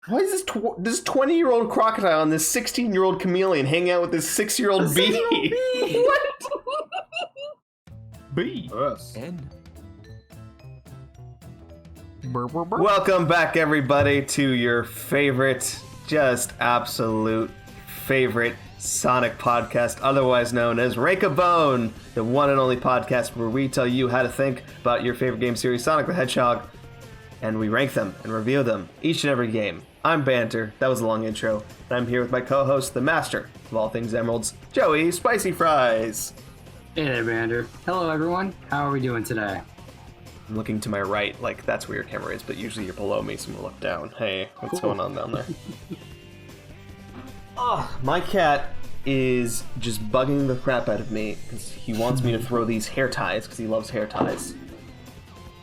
Why is this 20-year-old crocodile and this 16-year-old chameleon hanging out with this 6-year-old bee? What? Bee. Yes. Welcome back, everybody, to your favorite, just absolute favorite Sonic podcast, otherwise known as Rank a Bone, the one and only podcast where we tell you how to think about your favorite game series, Sonic the Hedgehog, and we rank them and review them, each and every game. I'm Banter, that was a long intro, and I'm here with my co-host, the master of all things emeralds, Joey Spicy Fries. Hey there, Banter. Hello, everyone. How are we doing today? I'm looking to my right, like that's where your camera is, but usually you're below me, so I'm gonna look down. Hey, what's going on down there? Oh, my cat is just bugging the crap out of me because he wants me to throw these hair ties because he loves hair ties.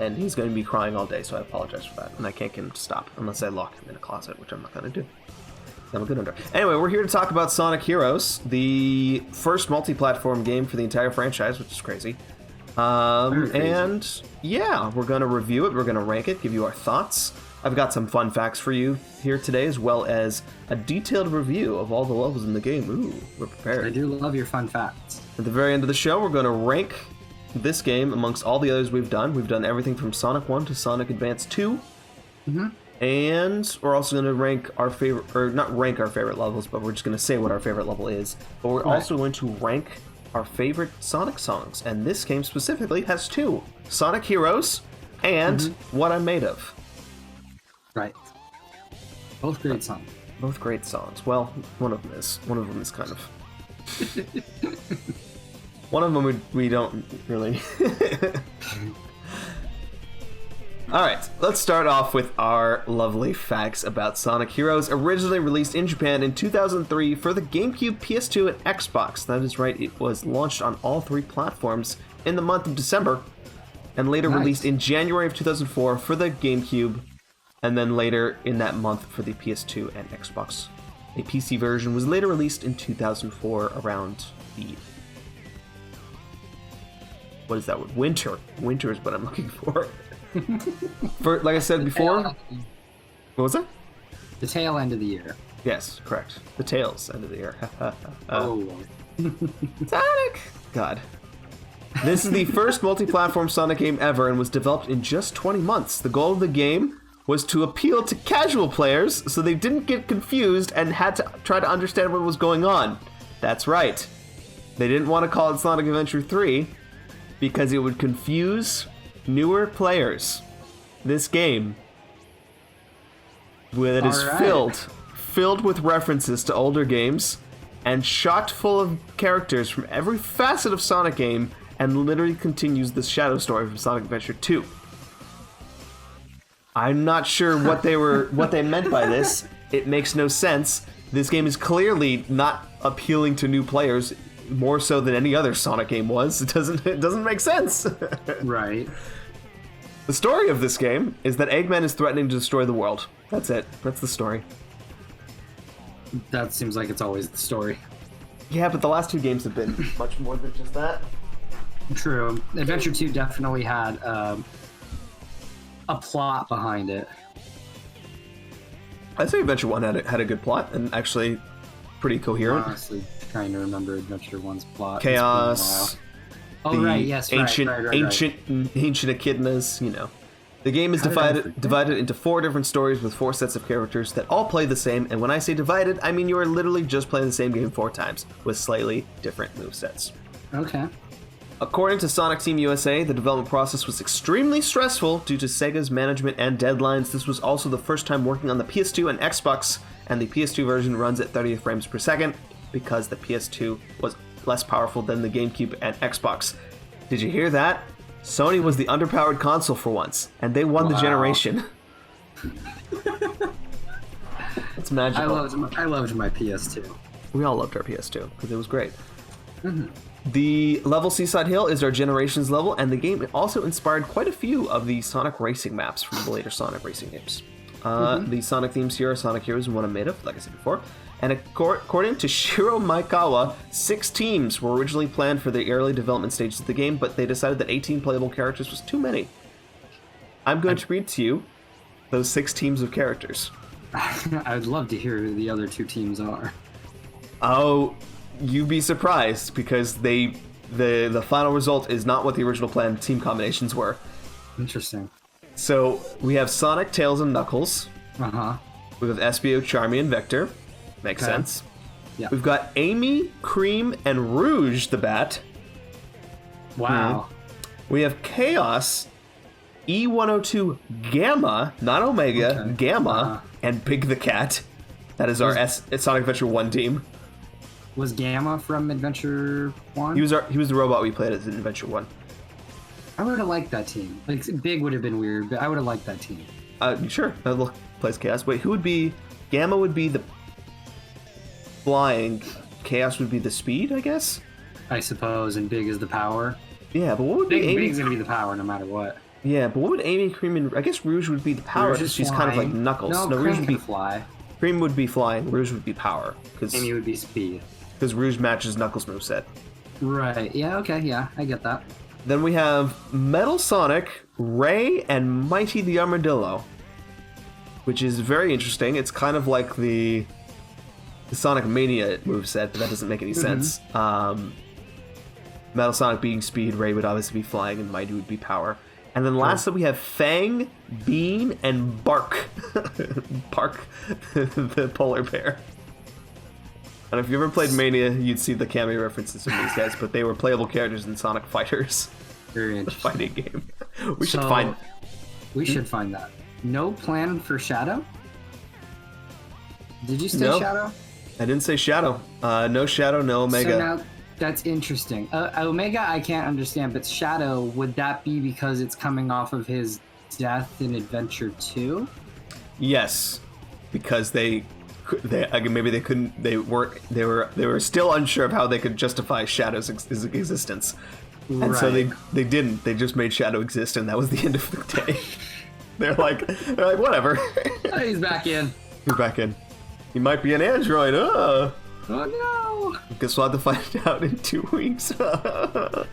And he's going to be crying all day, so I apologize for that. And I can't get him to stop unless I lock him in a closet, which I'm not going to do. I'm a good under. Anyway, we're here to talk about Sonic Heroes, the first multi-platform game for the entire franchise, which is crazy. And yeah, we're going to review it, we're going to rank it, give you our thoughts. I've got some fun facts for you here today, as well as a detailed review of all the levels in the game. Ooh, we're prepared. I do love your fun facts. At the very end of the show, we're going to rank this game amongst all the others we've done. We've done everything from Sonic 1 to Sonic Advance 2. And we're also going to rank our favorite, or not rank our favorite levels, but we're just going to say what our favorite level is. But we're also going to rank our favorite Sonic songs. And this game specifically has two: Sonic Heroes and What I'm Made Of. Right. Both great songs. Both great songs. Well, one of them is. One of them is kind of... One of them we don't really... Alright, let's start off with our lovely facts about Sonic Heroes. Originally released in Japan in 2003 for the Gamecube, PS2, and Xbox. That is right, it was launched on all three platforms in the month of December, and later released in January of 2004 for the Gamecube, and then later in that month for the PS2 and Xbox. A PC version was later released in 2004 around the... What is that word? Winter. Winter is what I'm looking for. For, like I said before... What was that? The tail end of the year. Yes, correct. The tails end of the year. Sonic! God. This is the first multi-platform Sonic game ever and was developed in just 20 months. The goal of the game was to appeal to casual players so they didn't get confused and had to try to understand what was going on. That's right. They didn't want to call it Sonic Adventure 3 because it would confuse newer players. This game that is filled with references to older games and chock full of characters from every facet of Sonic game, and literally continues the shadow story from Sonic Adventure 2. I'm not sure what they meant by this. It makes no sense. This game is clearly not appealing to new players more so than any other Sonic game was. It doesn't make sense. Right. The story of this game is that Eggman is threatening to destroy the world. That's it. That's the story. That seems like it's always the story. Yeah, but the last two games have been much more than just that. True. Adventure 2 definitely had a plot behind it. I'd say Adventure 1 had a good plot and actually pretty coherent. Honestly, trying to remember Adventure 1's plot. Chaos. Oh, right, yes, ancient echidnas, you know. The game is divided into 4 different stories with 4 sets of characters that all play the same, and when I say divided, I mean you are literally just playing the same game 4 times, with slightly different movesets. Okay. According to Sonic Team USA, the development process was extremely stressful due to Sega's management and deadlines. This was also the first time working on the PS2 and Xbox, and the PS2 version runs at 30 frames per second, because the PS2 was less powerful than the GameCube and Xbox. Did you hear that? Sony was the underpowered console for once, and they won the generation. It's magical. I loved my PS2. We all loved our PS2, because it was great. The level Seaside Hill is our Generations level, and the game also inspired quite a few of the Sonic racing maps from the later Sonic racing games. The Sonic themes here are Sonic Heroes and What I'm Made Of, like I said before. And according to Shiro Maekawa, 6 teams were originally planned for the early development stages of the game, but they decided that 18 playable characters was too many. I'm going to read to you those 6 teams of characters. I would love to hear who the other two teams are. Oh, you'd be surprised because the final result is not what the original plan team combinations were. Interesting. So we have Sonic, Tails, and Knuckles. Uh-huh. We have Espio, Charmy, and Vector. Makes sense. Yeah. We've got Amy, Cream, and Rouge the Bat. Wow. We have Chaos, E102 Gamma, not Omega, Gamma, and Big the Cat. That is our Sonic Adventure 1 team. Was Gamma from Adventure 1? He was the robot we played as in Adventure 1. I would have liked that team. Like, Big would have been weird, but I would have liked that team. Sure. Look, plays Chaos. Wait, who would be... Gamma would be the flying. Chaos would be the speed, I guess? I suppose, and Big is the power. Yeah, but what would be Amy... Big's gonna be the power no matter what. Yeah, but what would Amy, Cream, and... I guess Rouge would be the power because she's kind of like Knuckles. No, Rouge Cream would be... can fly. Cream would be flying, Rouge would be power. Amy would be speed. Because Rouge matches Knuckles' moveset. Right, yeah, okay, yeah, I get that. Then we have Metal Sonic, Ray, and Mighty the Armadillo. Which is very interesting. It's kind of like the Sonic Mania moveset, but that doesn't make any sense. Metal Sonic being speed, Ray would obviously be flying, and Mighty would be power. And then lastly, we have Fang, Bean, and Bark. Bark, the polar bear. And if you ever played Mania, you'd see the cameo references from these guys, but they were playable characters in Sonic Fighters. Very interesting. The fighting game. We should find that. No plan for Shadow? Did you say Shadow? I didn't say Shadow. No Shadow, no Omega. So now, that's interesting. Omega, I can't understand, but Shadow, would that be because it's coming off of his death in Adventure 2? Yes, because they were still unsure of how they could justify Shadow's existence, and so they didn't. They just made Shadow exist, and that was the end of the day. They're like whatever. He's back in. He's back in. He might be an android. Oh no! Guess we'll have to find out in 2 weeks. See, that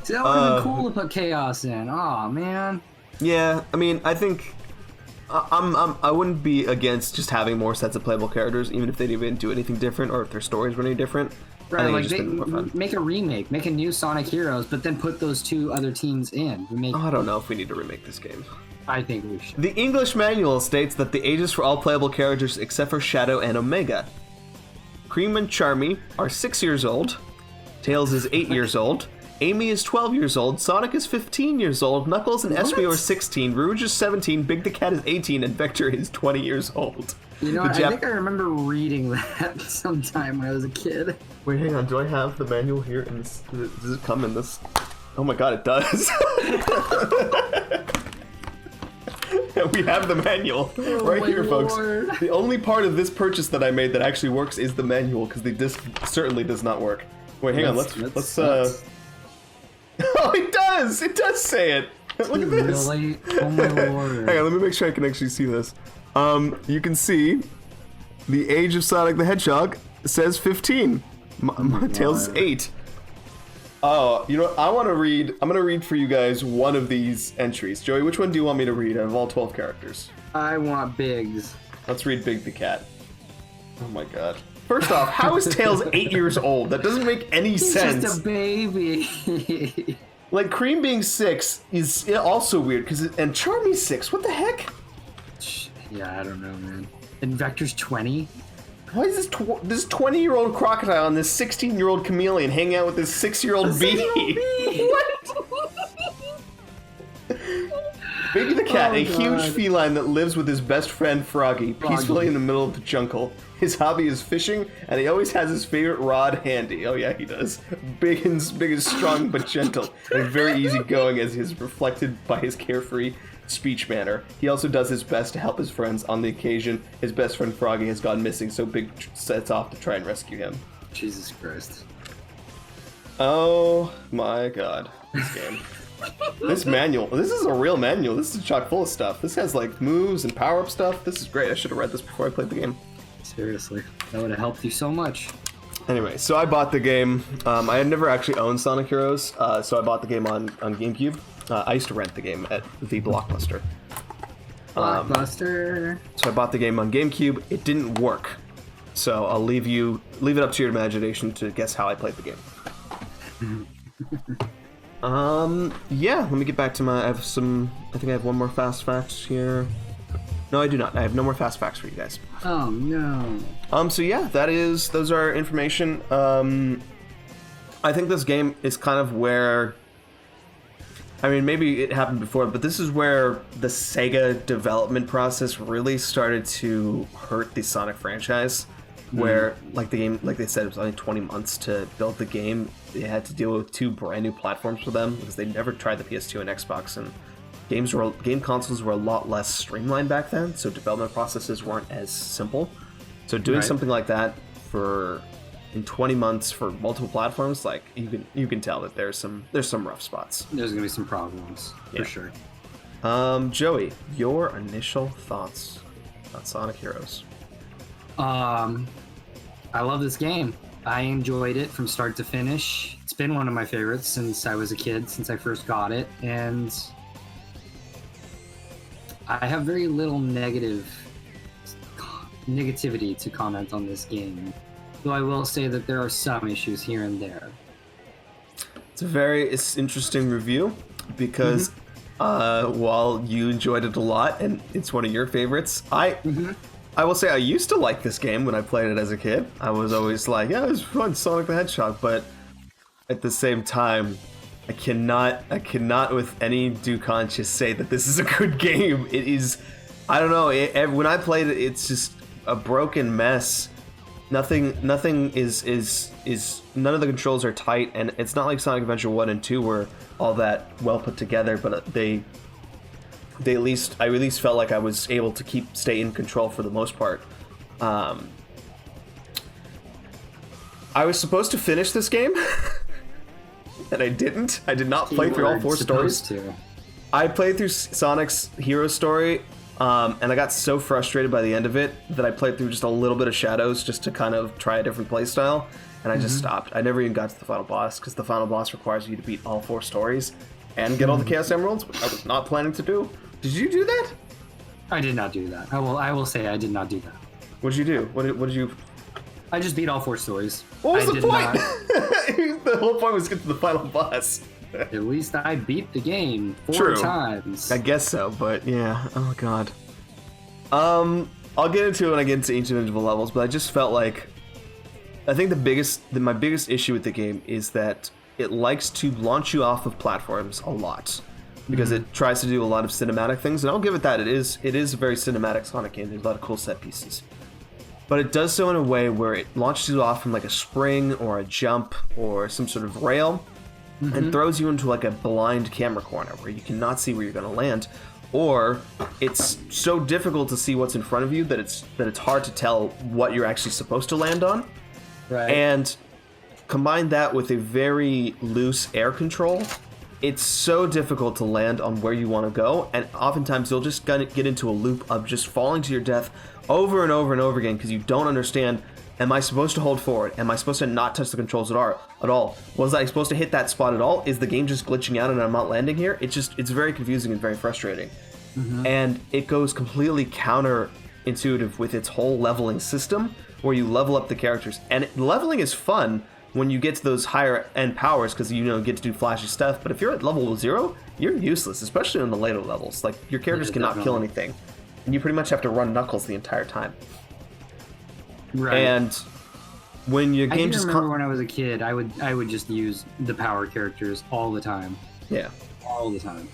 would have been cool to put Chaos in. Oh man. Yeah, I mean, I think I wouldn't be against just having more sets of playable characters, even if they didn't do anything different or if their stories were any different. Right, like make a remake, make a new Sonic Heroes, but then put those two other teams in. I don't know if we need to remake this game. I think we should. The English manual states that the ages for all playable characters except for Shadow and Omega. Cream and Charmy are 6 years old. Tails is 8 years old. Amy is 12 years old. Sonic is 15 years old. Knuckles and Espio are 16. Rouge is 17. Big the Cat is 18. And Vector is 20 years old. You know, I think I remember reading that sometime when I was a kid. Wait, hang on. Do I have the manual here? Does it come in this? Oh my god, it does. We have the manual right here, folks. The only part of this purchase that I made that actually works is the manual, because the disc certainly does not work. Wait, hang on. Let's Oh, it does! It does say it! Look at this! Really? Oh my lord. Hang on, let me make sure I can actually see this. You can see the age of Sonic the Hedgehog says 15. My Tails is 8. Oh, you know what? I'm gonna read for you guys one of these entries. Joey, which one do you want me to read out of all 12 characters? I want Biggs. Let's read Big the Cat. Oh my god. First off, how is Tails 8 years old? That doesn't make any sense. He's just a baby. Like, Cream being 6 is also weird, and Charmy's 6. What the heck? Yeah, I don't know, man. And Vector's 20? Why is this 20-year-old crocodile and this 16-year-old chameleon hanging out with this 6-year-old bee? What? Biggie the Cat, a huge feline that lives with his best friend Froggy, peacefully in the middle of the jungle. His hobby is fishing, and he always has his favorite rod handy. Oh yeah, he does. Big and strong but gentle, and very easygoing as is reflected by his carefree speech manner. He also does his best to help his friends. On the occasion, his best friend Froggy has gone missing, so Big sets off to try and rescue him. Jesus Christ. Oh my god, this game. This manual, this is a real manual. This is chock full of stuff. This has like moves and power-up stuff. This is great. I should have read this before I played the game. Seriously, that would have helped you so much. Anyway, so I bought the game. I had never actually owned Sonic Heroes, so I bought the game on GameCube. I used to rent the game at the Blockbuster. Blockbuster. So I bought the game on GameCube. It didn't work. So I'll leave it up to your imagination to guess how I played the game. Yeah, let me get back to I think I have one more fast fact here. No, I do not. I have no more fast facts for you guys. Oh, no. So yeah, those are information. I think this game is kind of where, I mean, maybe it happened before, but this is where the Sega development process really started to hurt the Sonic franchise. Where, like the game, like they said, it was only 20 months to build the game. They had to deal with 2 brand new platforms for them because they never tried the PS2 and Xbox, and game consoles were a lot less streamlined back then, so development processes weren't as simple. So doing something like that in 20 months for multiple platforms, like you can tell that there's some rough spots. There's gonna be some problems for sure. Joey, your initial thoughts on Sonic Heroes? I love this game. I enjoyed it from start to finish. It's been one of my favorites since I was a kid, since I first got it, and I have very little negativity to comment on this game. Though I will say that there are some issues here and there. It's a very interesting review because while you enjoyed it a lot and it's one of your favorites, I will say I used to like this game when I played it as a kid. I was always like, yeah, it was fun, Sonic the Hedgehog, but at the same time, I cannot with any due conscience say that this is a good game. It is, I don't know, when I played it, it's just a broken mess. Nothing is none of the controls are tight, and it's not like Sonic Adventure 1 and 2 were all that well put together, but I at least felt like I was able to stay in control for the most part. I was supposed to finish this game, and I didn't. I did not play through all 4 stories. I played through Sonic's hero story, and I got so frustrated by the end of it that I played through just a little bit of Shadows just to kind of try a different playstyle, and I just stopped. I never even got to the final boss, because the final boss requires you to beat all 4 stories and get all the Chaos Emeralds, which I was not planning to do. Did you do that? I did not do that. I will say I did not do that. What did you do? What did you? I just beat all 4 stories. What was the point? The whole point was to get to the final boss. At least I beat the game 4 times. I guess so, but yeah. Oh god. I'll get into it when I get into each individual levels, but I just felt like I think my biggest issue with the game is that it likes to launch you off of platforms a lot. Because it tries to do a lot of cinematic things, and I'll give it that. It is a very cinematic Sonic game. There's a lot of cool set pieces. But it does so in a way where it launches you off from like a spring or a jump or some sort of rail and throws you into like a blind camera corner where you cannot see where you're going to land. Or it's so difficult to see what's in front of you that it's hard to tell what you're actually supposed to land on. Right. And combine that with a very loose air control, it's so difficult to land on where you want to go, and oftentimes you'll just get into a loop of just falling to your death over and over and over again because you don't understand, am I supposed to hold forward? Am I supposed to not touch the controls at all? Was I supposed to hit that spot at all? Is the game just glitching out and I'm not landing here? It's very confusing and very frustrating. And it goes completely counterintuitive with its whole leveling system where you level up the characters. And leveling is fun when you get to those higher end powers because you get to do flashy stuff, but if you're at level 0, you're useless, especially in the later levels. Like, your characters cannot kill anything, and you pretty much have to run Knuckles the entire time. Right. And when your game just remember when I was a kid, I would just use the power characters all the time. Yeah. All the time.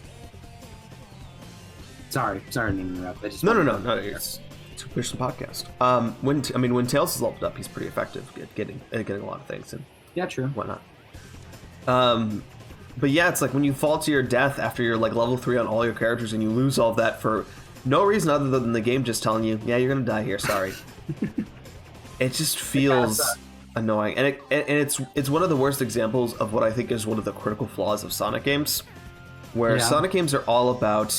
Sorry to interrupt. No. It's a Christian podcast. When Tails is leveled up, he's pretty effective at getting a lot of things and true. Whatnot. But yeah, it's like when you fall to your death after you're like level 3 on all your characters and you lose all of that for no reason other than the game just telling you, yeah, you're gonna die here. Sorry. It just feels annoying, and it's one of the worst examples of what I think is one of the critical flaws of Sonic games, where Sonic games are all about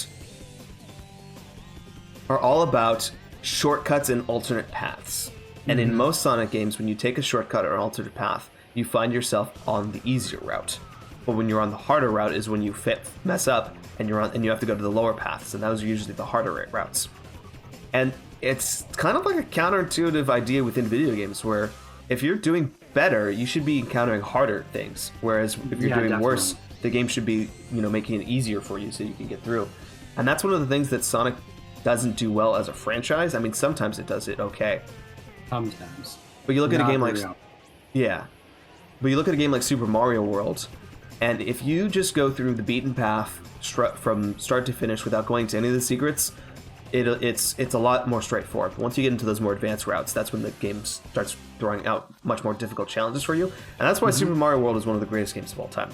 shortcuts and alternate paths. And in most Sonic games, when you take a shortcut or an alternate path, you find yourself on the easier route. But when you're on the harder route is when you mess up and you have to go to the lower paths, and those are usually the harder routes. And it's kind of like a counterintuitive idea within video games, where if you're doing better, you should be encountering harder things, whereas if you're doing worse, the game should be, making it easier for you so you can get through. And that's one of the things that Sonic doesn't do well as a franchise. I mean, sometimes it does it okay. Sometimes. But you look at a game like... Yeah. But you look at a game like Super Mario World, and if you just go through the beaten path from start to finish without going to any of the secrets, it's a lot more straightforward. But once you get into those more advanced routes, that's when the game starts throwing out much more difficult challenges for you. And that's why Super Mario World is one of the greatest games of all time.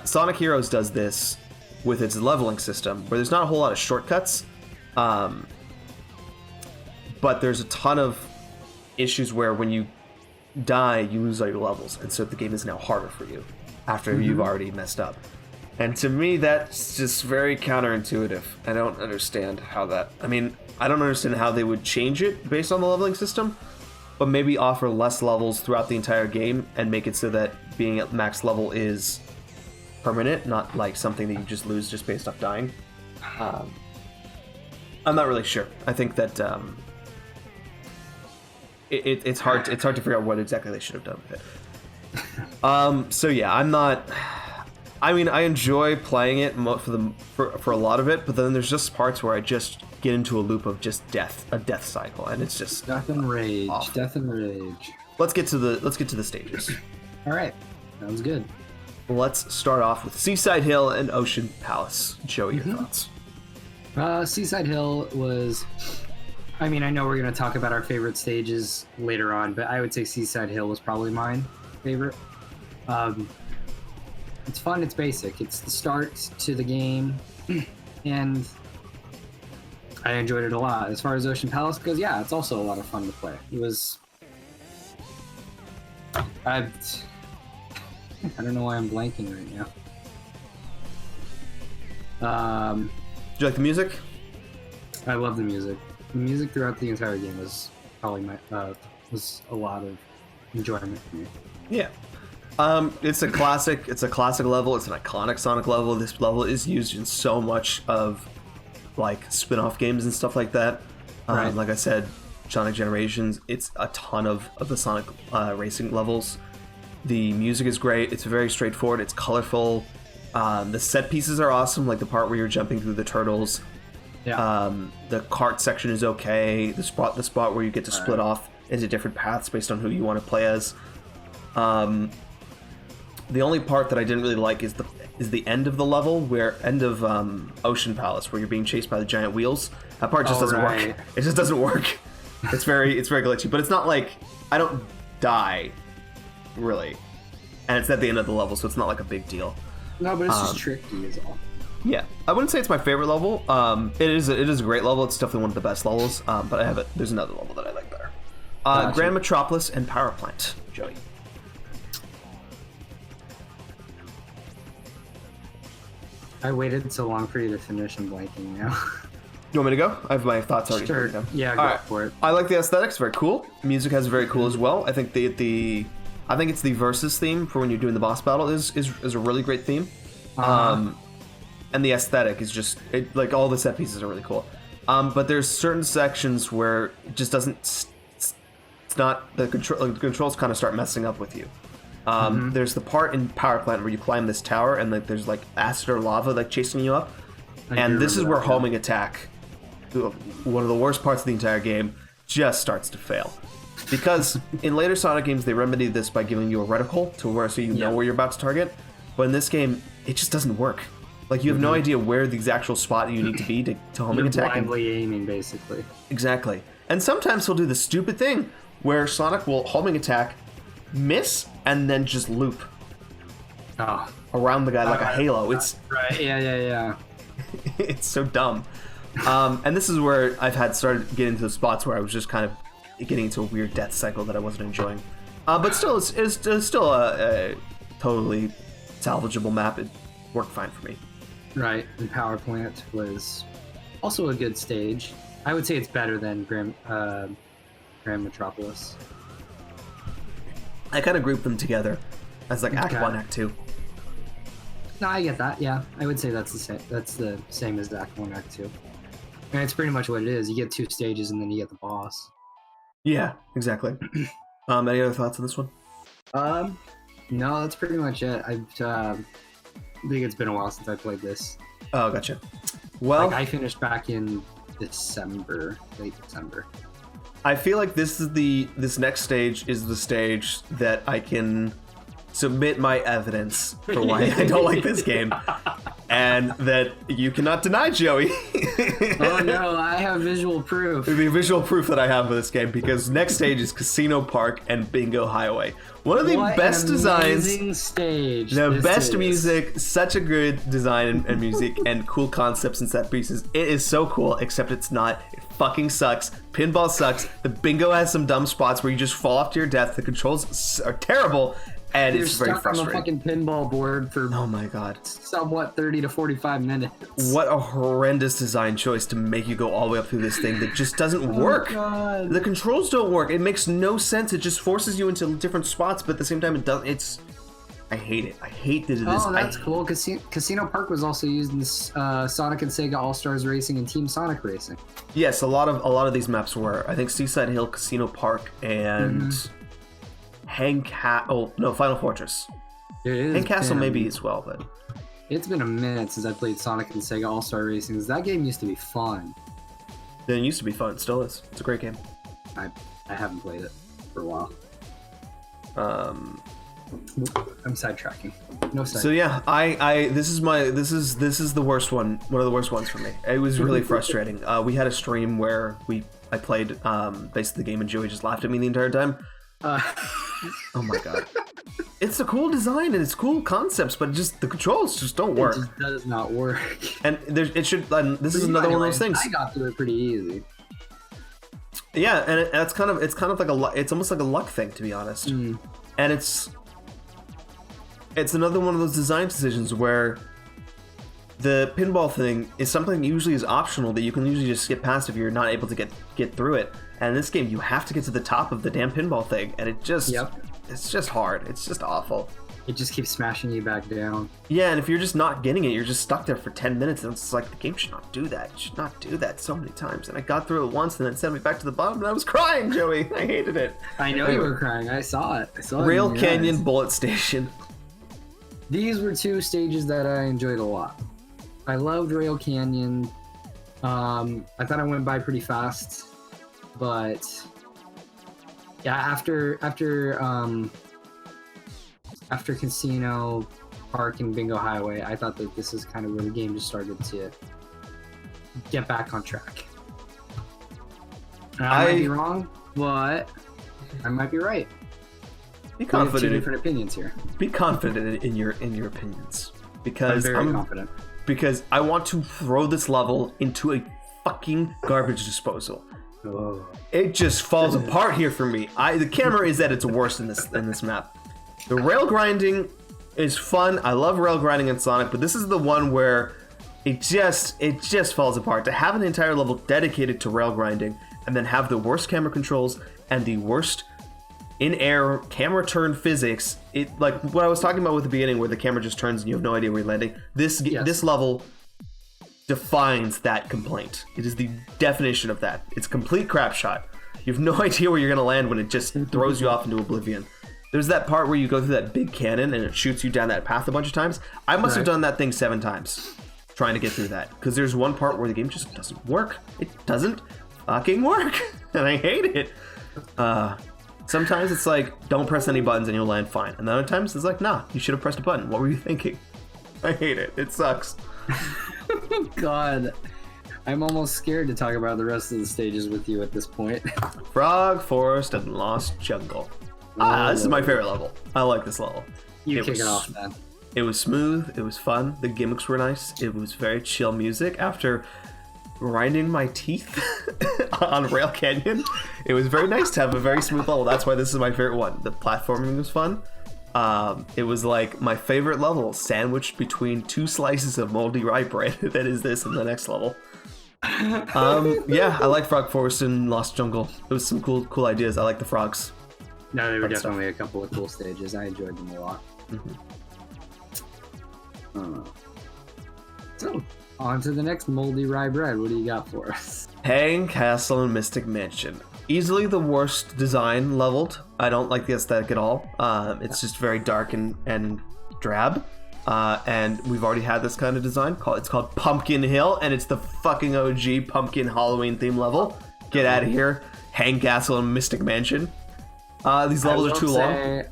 Sonic Heroes does this with its leveling system, where there's not a whole lot of shortcuts, but there's a ton of issues where when you die, you lose all your levels, and so the game is now harder for you after you've already messed up. And to me, that's just very counterintuitive. I don't understand how that... I mean, I don't understand how they would change it based on the leveling system, but maybe offer less levels throughout the entire game and make it so that being at max level is permanent, not like something that you just lose just based off dying. I'm not really sure. I think that it's hard to figure out what exactly they should have done with it. So yeah, I'm not... I mean, I enjoy playing it for a lot of it, but then there's just parts where I just get into a loop of just a death cycle, and it's just death and rage, awful. Death and rage. Let's get to the stages. All right, sounds good. Let's start off with Seaside Hill and Ocean Palace. Joey, your thoughts? Seaside Hill was... I mean, I know we're going to talk about our favorite stages later on, but I would say Seaside Hill was probably mine favorite. It's fun, it's basic. It's the start to the game, and I enjoyed it a lot. As far as Ocean Palace goes, yeah, it's also a lot of fun to play. It was... I don't know why I'm blanking right now. Do you like the music? I love the music. The music throughout the entire game was probably was a lot of enjoyment for me. Yeah. It's a classic level. It's an iconic Sonic level. This level is used in so much of like spin-off games and stuff like that. Right. Like I said, Sonic Generations, it's a ton of the Sonic racing levels. The music is great. It's very straightforward. It's colorful. The set pieces are awesome, like the part where you're jumping through the turtles. Yeah. The cart section is okay. The spot where you get to split off into different paths based on who you want to play as. The only part that I didn't really like is the end of the level, end of Ocean Palace, where you're being chased by the giant wheels. That part just doesn't work. It just doesn't work. It's very glitchy, but it's not like I don't die, really, and it's at the end of the level, so it's not like a big deal. No, but it's just tricky, is all. Yeah, I wouldn't say it's my favorite level. It is a great level. It's definitely one of the best levels. But there's another level that I like better. Gotcha. Grand Metropolis and Power Plant. Joey. I waited so long for you to finish and blanking now. You want me to go? I have my thoughts already. Sure. Yeah, go for it. I like the aesthetics. Very cool. Music has very cool as well. I think I think it's the Versus theme for when you're doing the boss battle is a really great theme. And the aesthetic is just like all the set pieces are really cool. But there's certain sections where it just doesn't. It's not the controls kind of start messing up with you. There's the part in Power Plant where you climb this tower and like there's like acid or lava like chasing you up, and this is where homing attack, one of the worst parts of the entire game, just starts to fail. Because in later Sonic games they remedied this by giving you a reticle so you know where you're about to target, but in this game it just doesn't work. Like you have no idea where the actual spot you need to be to homing attack. You're blindly aiming, basically. Exactly. And sometimes he'll do the stupid thing where Sonic will homing attack, miss, and then just loop around the guy like a halo. It's right. Yeah. It's so dumb. And this is where I've started getting into the spots where I was just kind of getting into a weird death cycle that I wasn't enjoying. But still, it's still a totally salvageable map. It worked fine for me. Right, and Power Plant was also a good stage. I would say it's better than Grand Metropolis. I kind of grouped them together as like Act 1, Act 2. No, I get that. Yeah, I would say that's the same. That's the same as Act 1, Act 2. And it's pretty much what it is. You get 2 stages and then you get the boss. Yeah, exactly. Any other thoughts on this one? No, that's pretty much it. I think it's been a while since I played this. Oh, gotcha. Well, I finished back in December, late December. I feel like this next stage is the stage that I can submit my evidence for why I don't like this game, and that you cannot deny, Joey. Oh no, I have visual proof. The visual proof that I have for this game, because next stage is Casino Park and Bingo Highway. One of the best designs, stage. The best music, such a good design and music, and cool concepts and set pieces. It is so cool, except it's not. It fucking sucks. Pinball sucks. The bingo has some dumb spots where you just fall off to your death. The controls are terrible. And You're it's very stuck frustrating. on a fucking pinball board for oh my god, somewhat 30 to 45 minutes. What a horrendous design choice to make you go all the way up through this thing that just doesn't work. God. The controls don't work. It makes no sense. It just forces you into different spots, but at the same time, it doesn't. I hate it. I hate that it is. Oh, that's cool. Casino Park was also used in this, Sonic and Sega All Stars Racing and Team Sonic Racing. Yes, a lot of these maps were. I think Seaside Hill, Casino Park, and Final Fortress. And Castle maybe as well, but it's been a minute since I played Sonic and Sega All Star Racing. That game used to be fun. It used to be fun. It still is. It's a great game. I haven't played it for a while. I'm sidetracking. No side. So yeah, this is the worst one. One of the worst ones for me. It was really frustrating. We had a stream where I played basically the game and Joey just laughed at me the entire time. Oh my god. It's a cool design and it's cool concepts, but just the controls just don't work. It just does not work. And this is another one of those things. I got through it pretty easy. Yeah, and it's almost like a luck thing, to be honest. And it's another one of those design decisions where the pinball thing is something usually is optional that you can usually just skip past if you're not able to get through it. And in this game, you have to get to the top of the damn pinball thing, and it's just hard. It's just awful. It just keeps smashing you back down. Yeah, and if you're just not getting it, you're just stuck there for 10 minutes, and it's like, the game should not do that. It should not do that so many times. And I got through it once, and then it sent me back to the bottom, and I was crying, Joey. I hated it. I know you were crying. I saw it. Rail Canyon Bullet Station. These were 2 stages that I enjoyed a lot. I loved Rail Canyon. I thought I went by pretty fast, but yeah, after Casino Park and Bingo Highway, I thought that this is kind of where the game just started to get back on track. I might be wrong, but I might be right. Be confident. We have 2 different opinions here. Be confident in your opinions, because I'm very confident. Because I want to throw this level into a fucking garbage disposal. Oh. It just falls apart here for me. The camera is at its worst in this map. The rail grinding is fun. I love rail grinding in Sonic, but this is the one where it just falls apart. To have an entire level dedicated to rail grinding and then have the worst camera controls and the worst in-air camera turn physics, it like what I was talking about with the beginning, where the camera just turns and you have no idea where you're landing. This level defines that complaint. It is the definition of that. It's a complete crap shot. You have no idea where you're gonna land when it just throws you off into oblivion. There's that part where you go through that big cannon and it shoots you down that path a bunch of times. I must have done that thing 7 times trying to get through that, because there's one part where the game just doesn't work. It doesn't fucking work, and I hate it. Sometimes it's like, don't press any buttons and you'll land fine. And other times it's like, nah, you should have pressed a button. What were you thinking? I hate it. It sucks. God, I'm almost scared to talk about the rest of the stages with you at this point. Frog Forest and Lost Jungle. This is my favorite level. I like this level. You kick it off, man. It was smooth. It was fun. The gimmicks were nice. It was very chill music. After grinding my teeth on Rail Canyon, it was very nice to have a very smooth level. That's why this is my favorite one. The platforming was fun. It was like my favorite level, sandwiched between 2 slices of moldy rye bread. That is this in the next level. Yeah, I like Frog Forest and Lost Jungle. It was some cool ideas. I like the frogs. No, they were definitely a couple of cool stages. I enjoyed them a lot. So, on to the next moldy rye bread. What do you got for us? Hang Castle and Mystic Mansion. Easily the worst design leveled. I don't like the aesthetic at all. It's just very dark and drab. And we've already had this kind of design. It's called Pumpkin Hill, and it's the fucking OG pumpkin Halloween theme level. Get out of here. Hang Castle and Mystic Mansion. These levels are too long.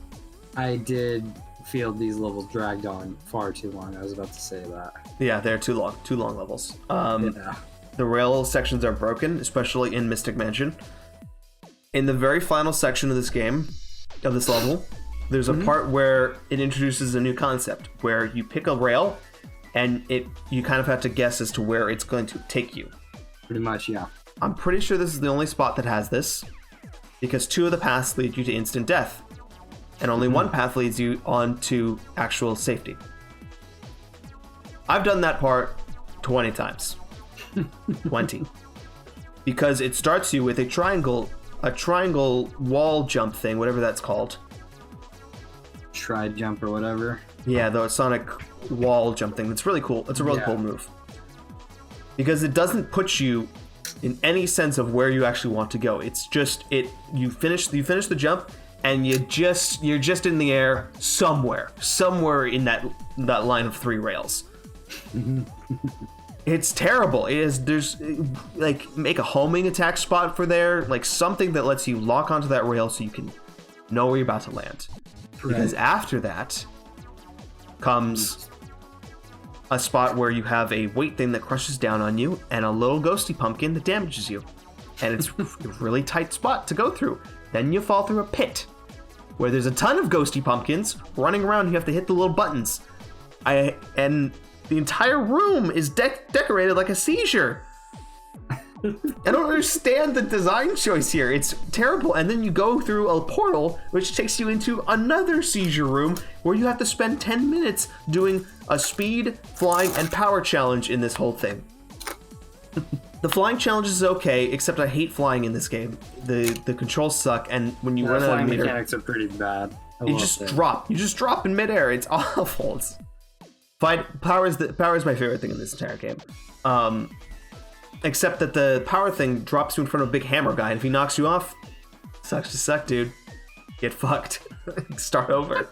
I did feel these levels dragged on far too long. I was about to say that. Yeah, they're too long. Too long levels. Yeah. The rail sections are broken, especially in Mystic Mansion. In the very final section of this game, of this level, there's a part where it introduces a new concept where you pick a rail and you kind of have to guess as to where it's going to take you. Pretty much, yeah. I'm pretty sure this is the only spot that has this, because 2 of the paths lead you to instant death, and only 1 path leads you on to actual safety. I've done that part 20 times. 20. Because it starts you with a triangle wall jump thing, whatever that's called. Tri-jump or whatever. Yeah, the Sonic wall jump thing. It's really cool. It's a really cool move. Because it doesn't put you in any sense of where you actually want to go. It's just you finish the jump and you're just in the air somewhere in that line of 3 rails. It's terrible. There's like, make a homing attack spot for there, like something that lets you lock onto that rail so you can know where you're about to land. Right. Because after that comes a spot where you have a weight thing that crushes down on you and a little ghosty pumpkin that damages you. And it's a really tight spot to go through. Then you fall through a pit where there's a ton of ghosty pumpkins running around. You have to hit the little buttons. And the entire room is decorated like a seizure. I don't understand the design choice here. It's terrible. And then you go through a portal, which takes you into another seizure room where you have to spend 10 minutes doing a speed, flying, and power challenge in this whole thing. The flying challenge is okay, except I hate flying in this game. The controls suck, and when you run out of meter, mechanics are pretty bad. You just drop in midair. It's awful. Power is my favorite thing in this entire game. Except that the power thing drops you in front of a big hammer guy, and if he knocks you off, sucks to suck, dude. Get fucked. Start over.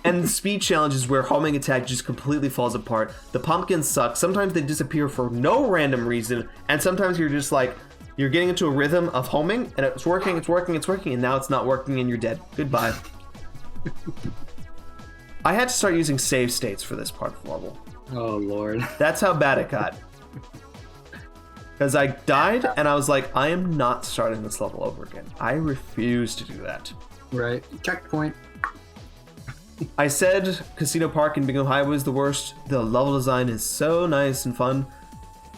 And the speed challenge is where homing attack just completely falls apart. The pumpkins suck. Sometimes they disappear for no random reason, and sometimes you're just like, you're getting into a rhythm of homing, and it's working, and now it's not working, and you're dead. Goodbye. I had to start using save states for this part of the level. Oh, Lord. That's how bad it got. Because I died, and I was like, I am not starting this level over again. I refuse to do that. Right. Checkpoint. I said Casino Park in Bingo High was the worst. The level design is so nice and fun.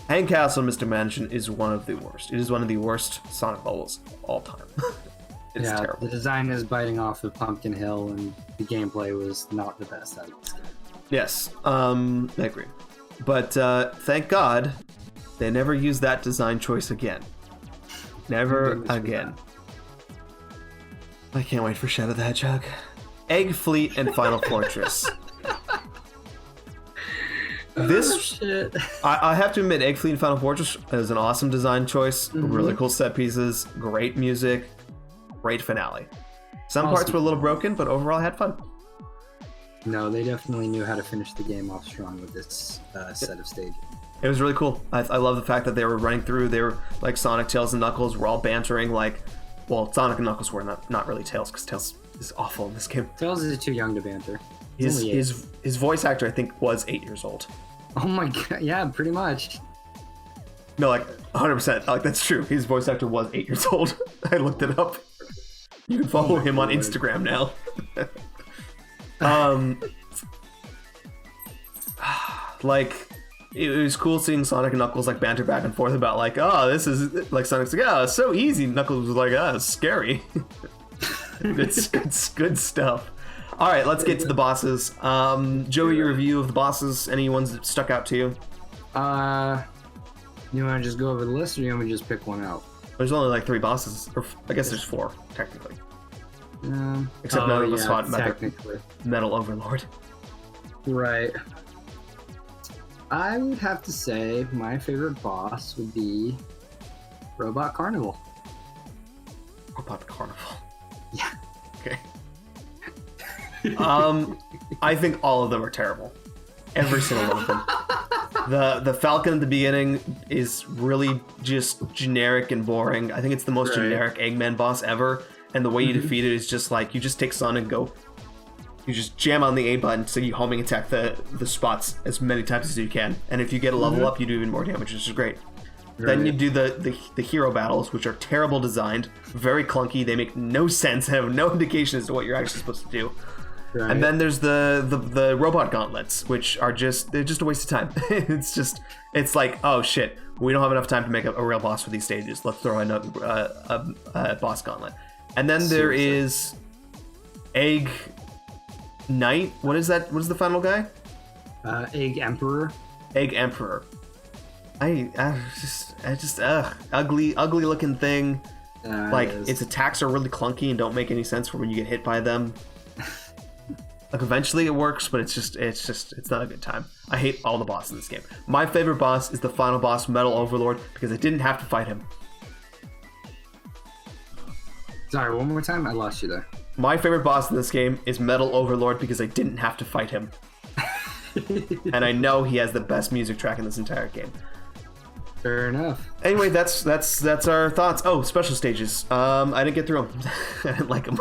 Hang Castle and Mr. Mansion is one of the worst. It is one of the worst Sonic levels of all time. It's terrible. The design is biting off of Pumpkin Hill, and the gameplay was not the best out of this game. Yes, I agree. But thank God they never used that design choice again. Never again. I can't wait for Shadow the Hedgehog. Egg Fleet and Final Fortress. Shit. I have to admit, Egg Fleet and Final Fortress is an awesome design choice. Really cool set pieces, great music, great finale. Some parts were a little broken, but overall I had fun. No, they definitely knew how to finish the game off strong with this set of stages. It was really cool. I love the fact that they were running through. They were like Sonic, Tails, and Knuckles were all bantering. Like, well, Sonic and Knuckles were not really Tails, because Tails is awful in this game. Tails is too young to banter. His voice actor, I think, was 8 years old. Oh my god! Yeah, pretty much. No, like 100%. Like, that's true. His voice actor was 8 years old. I looked it up. You can follow him on Instagram now. Like, it was cool seeing Sonic and Knuckles like banter back and forth about like, oh, this is like, Sonic's like, oh, it's so easy. Knuckles was like, oh, it's scary. It's good stuff. All right, let's get to the bosses. Joey, your review of the bosses. Any ones that stuck out to you? You want to just go over the list, or you want me to just pick one out? There's only like 3 bosses, or I guess there's 4 technically. Except none of us fought Metal Overlord. Right. I would have to say my favorite boss would be Robot Carnival. Robot Carnival. Yeah. Okay. I think all of them are terrible. Every single one of them. The Falcon at the beginning is really just generic and boring. I think it's the most generic Eggman boss ever. And the way you defeat it is just like, you just take Sonic and go. You just jam on the A button so you homing attack the spots as many times as you can. And if you get a level up, you do even more damage, which is great. Then you do the hero battles, which are terrible designed, very clunky. They make no sense, have no indication as to what you're actually supposed to do. Right. And then there's the robot gauntlets, which are they're just a waste of time. it's like, oh shit, we don't have enough time to make a real boss for these stages. Let's throw in a boss gauntlet. And then there is Egg Knight. What is that? What is the final guy? Egg Emperor. Egg Emperor. I just ugly looking thing. Like its attacks are really clunky and don't make any sense for when you get hit by them. Like eventually it works, but it's not a good time. I hate all the bosses in this game. My favorite boss is the final boss, Metal Overlord, because I didn't have to fight him. Sorry, one more time. I lost you there. My favorite boss in this game is Metal Overlord because I didn't have to fight him. And I know he has the best music track in this entire game. Fair enough. Anyway, that's our thoughts. Oh, special stages. I didn't get through them. I didn't like them.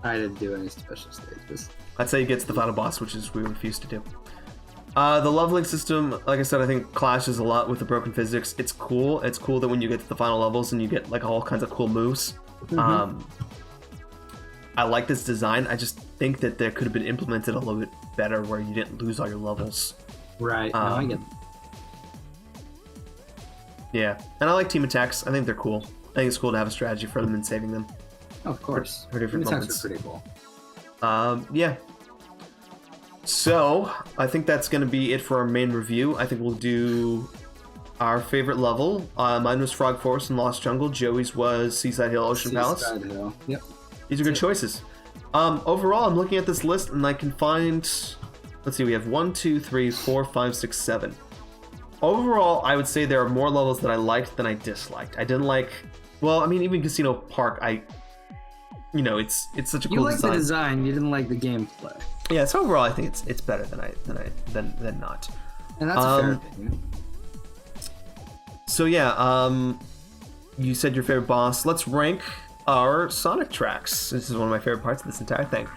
I didn't do any special stages. That's how you get to the final boss, which is we refuse to do. The leveling system, like I said, I think clashes a lot with the broken physics. It's cool. It's cool that when you get to the final levels and you get like all kinds of cool moves. I like this design. I just think that there could have been implemented a little bit better where you didn't lose all your levels. Right. No, I get it. Yeah. And I like team attacks. I think they're cool. I think it's cool to have a strategy for them and saving them. Of course. For different moments. Are pretty cool. Yeah. So, I think that's going to be it for our main review. I think we'll do our favorite level. Mine was Frog Forest and Lost Jungle. Joey's was Seaside Hill, Ocean Palace. Seaside Hill. Yep. These are good choices. Overall, I'm looking at this list and I can find... Let's see, we have 1, 2, 3, 4, 5, 6, 7. Overall, I would say there are more levels that I liked than I disliked. I didn't like... Well, I mean, even Casino Park, it's such a cool design. You liked the design, you didn't like the gameplay. Yeah, so overall, I think it's better than not. And that's a fair opinion. So yeah, you said your favorite boss. Let's rank our Sonic tracks. This is one of my favorite parts of this entire thing.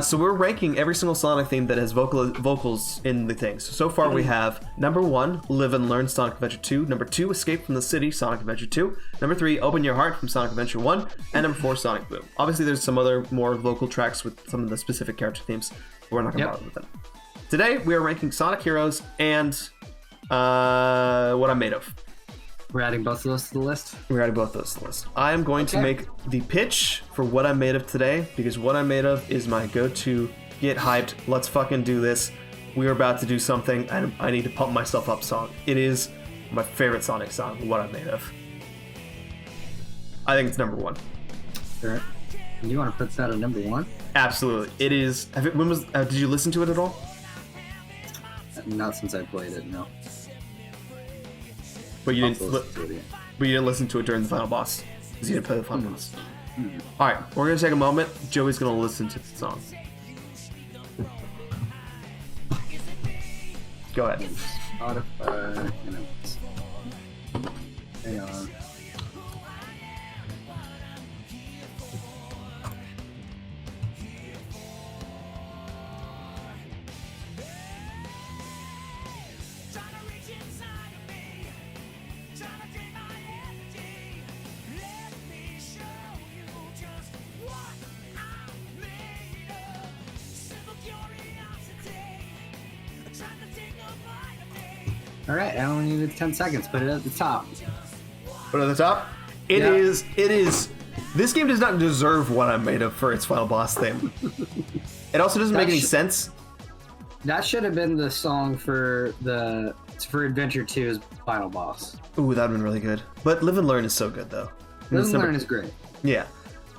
So we're ranking every single Sonic theme that has vocals in the thing. So far we have number 1, Live and Learn, Sonic Adventure 2. Number 2, Escape from the City, Sonic Adventure 2. Number 3, Open Your Heart from Sonic Adventure 1. And number 4, Sonic Boom. Obviously there's some other more vocal tracks with some of the specific character themes, but we're not going to bother with them. Today we are ranking Sonic Heroes and What I'm Made Of. We're adding both of those to the list? We're adding both of those to the list. I am going to make the pitch for What I'm Made Of today, because What I'm Made Of is my go-to, get hyped, let's fucking do this. We are about to do something, and I need to pump myself up song. It is my favorite Sonic song, What I'm Made Of. I think it's number 1. Sure. You want to put that at number 1? Absolutely. It is... did you listen to it at all? Not since I played it, no. But you didn't listen to it during the final boss, because you didn't play the final boss. All right, we're gonna take a moment. Joey's gonna listen to the song. Go ahead. Spotify. Hang on. All right, I only needed 10 seconds. Put it at the top. Put it at the top? It is. This game does not deserve What I'm Made Of for its final boss theme. It also doesn't make any sense. That should have been the song for Adventure 2's final boss. Ooh, that would have been really good. But Live and Learn is so good, though. Live and Learn is great. Yeah.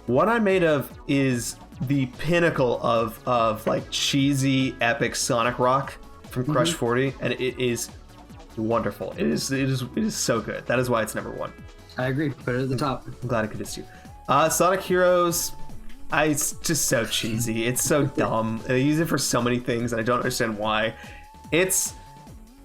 What I'm Made Of is the pinnacle of like cheesy, epic Sonic rock from Crush 40, and it is wonderful. It is so good. That is why it's number 1. I agree. Put it at the top. I'm glad I convinced you. Sonic Heroes, it's just so cheesy. It's so dumb. They use it for so many things, and I don't understand why. It's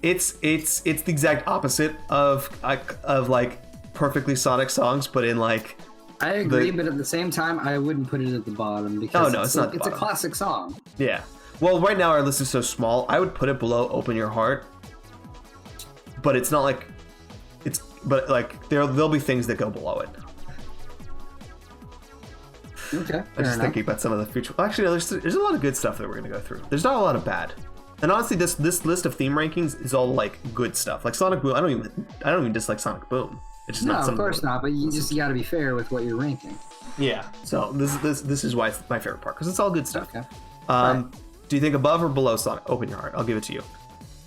the exact opposite of like perfectly Sonic songs, but in like. I agree, but at the same time, I wouldn't put it at the bottom because it's not. It's a classic song. Yeah. Well, right now our list is so small. I would put it below "Open Your Heart," but it's not like it's. But like there'll be things that go below it. Okay. I'm just thinking about some of the future. Actually, there's a lot of good stuff that we're gonna go through. There's not a lot of bad. And honestly, this list of theme rankings is all like good stuff. Like Sonic Boom, I don't even dislike Sonic Boom. It's just not. Of course not. But you got to be fair with what you're ranking. Yeah. So this is why it's my favorite part because it's all good stuff. Okay. Right. Do you think above or below Sonic? Open Your Heart. I'll give it to you.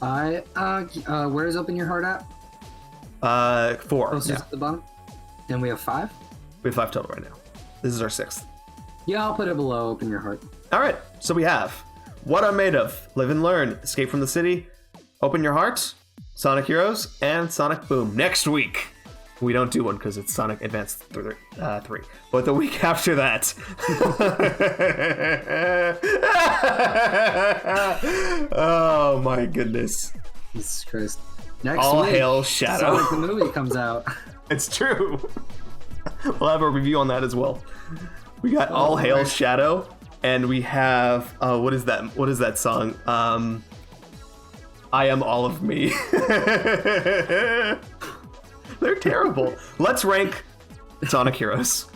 Where is Open Your Heart at? 4. Closest at the bottom. And we have 5. We have 5 total right now. This is our 6th. Yeah, I'll put it below Open Your Heart. All right. So we have What I'm Made Of, Live and Learn, Escape from the City, Open Your Heart, Sonic Heroes, and Sonic Boom. Next week, we don't do one because it's Sonic Advance 3. But the week after that. Oh my goodness. Jesus Christ. Next All week, hail Shadow. Sonic the movie comes out. It's true. We'll have a review on that as well. We got All Hail Shadow, and we have what is that song? I Am All of Me. They're terrible. Let's rank Sonic Heroes.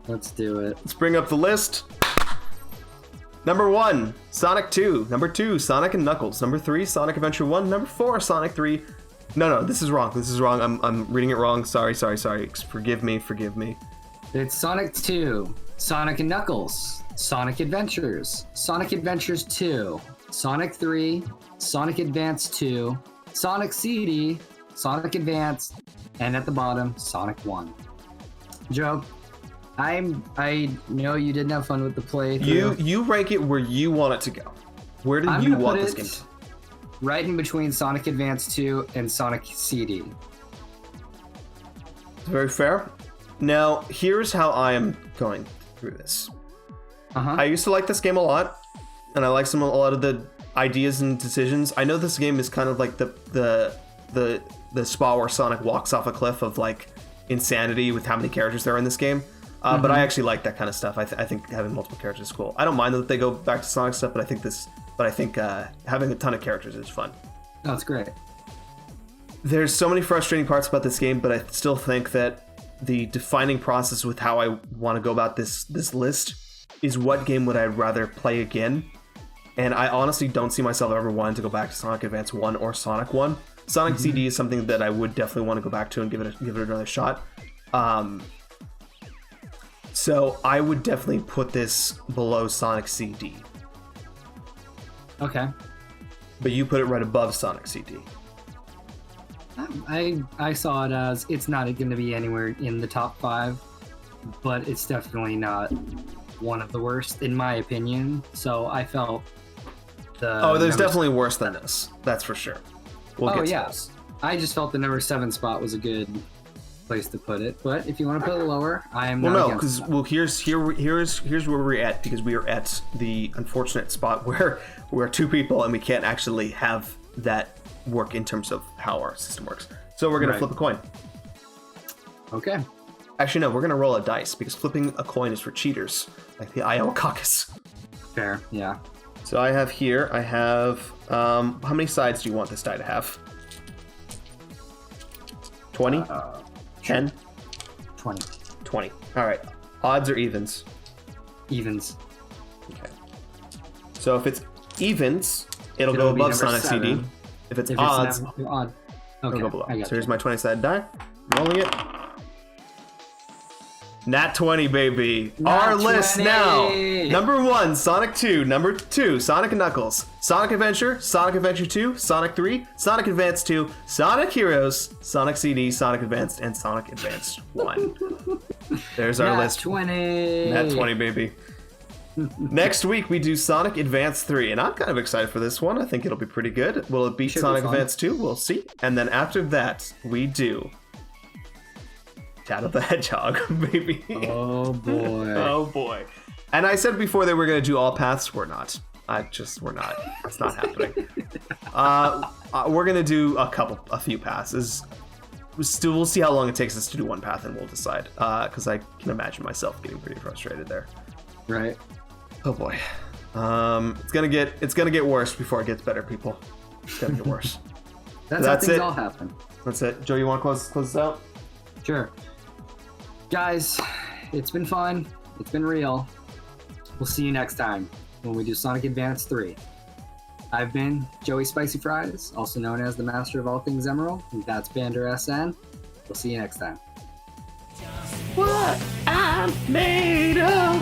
Let's do it. Let's bring up the list. Number 1, Sonic 2. Number 2, Sonic and Knuckles. Number 3, Sonic Adventure 1. Number 4, Sonic 3. No, this is wrong. I'm reading it wrong. Sorry. Forgive me. It's Sonic 2, Sonic and Knuckles, Sonic Adventures, Sonic Adventures 2, Sonic 3, Sonic Advance 2, Sonic CD, Sonic Advance, and at the bottom, Sonic 1. Joe, I know you didn't have fun with the playthrough. You rank it where you want it to go. Where do you want this game to go? Right in between Sonic Advance 2 and Sonic CD. Very fair. Now, here's how I am going through this. I used to like this game a lot, and I like a lot of the ideas and decisions. I know this game is kind of like the spot where Sonic walks off a cliff of like insanity with how many characters there are in this game. But I actually like that kind of stuff. I think having multiple characters is cool. I don't mind that they go back to Sonic stuff, but I think having a ton of characters is fun. That's great. There's so many frustrating parts about this game, but I still think that the defining process with how I want to go about this list is what game would I rather play again. And I honestly don't see myself ever wanting to go back to Sonic Advance 1 or Sonic 1. Sonic CD is something that I would definitely want to go back to and give it another shot. So I would definitely put this below Sonic CD. Okay. But you put it right above Sonic CD. I saw it as it's not going to be anywhere in the top 5, but it's definitely not one of the worst in my opinion. So I felt there's definitely worse than this. That's for sure. We'll get to this. I just felt the number 7 spot was a good place to put it, but if you want to put it lower, I am not against that. Here's where we're at, because we are at the unfortunate spot where we're 2 people and we can't actually have that work in terms of how our system works. So we're gonna flip a coin. Okay. Actually, no, we're gonna roll a dice because flipping a coin is for cheaters, like the Iowa caucus. Fair, yeah. So I have how many sides do you want this die to have? 20? 10? 20. 20. All right. Odds or evens? Evens. Okay. So if it's evens, it'll go above Sonic 7. CD. If it's odds, odd. Okay, it'll go below. So here's my 20-sided die. Rolling it. Nat 20, baby. Our list now. Number 1, Sonic 2. Number 2, Sonic and Knuckles. Sonic Adventure, Sonic Adventure 2, Sonic 3, Sonic Advance 2, Sonic Heroes, Sonic CD, Sonic Advanced, and Sonic Advanced 1. There's our list. 20. Nat 20, baby. Next week we do Sonic Advance 3, and I'm kind of excited for this one. I think it'll be pretty good. Will it beat Sonic Advance 2? We'll see. And then after that, we do Shadow the Hedgehog, baby. Oh boy. Oh boy. And I said before that we're gonna do all paths. We're not. We're not. It's not happening. We're gonna do a few passes. We'll see how long it takes us to do one path, and we'll decide. Because I can imagine myself getting pretty frustrated there. Right. Oh boy. It's gonna get worse before it gets better, people. It's gonna get worse. That's how things all happen. That's it. Joe, you want to close this out? Sure. Guys, it's been fun. It's been real. We'll see you next time when we do Sonic Advance 3. I've been Joey Spicy Fries, also known as the Master of All Things Emerald, and that's Bander SN. We'll see you next time. What I'm made of.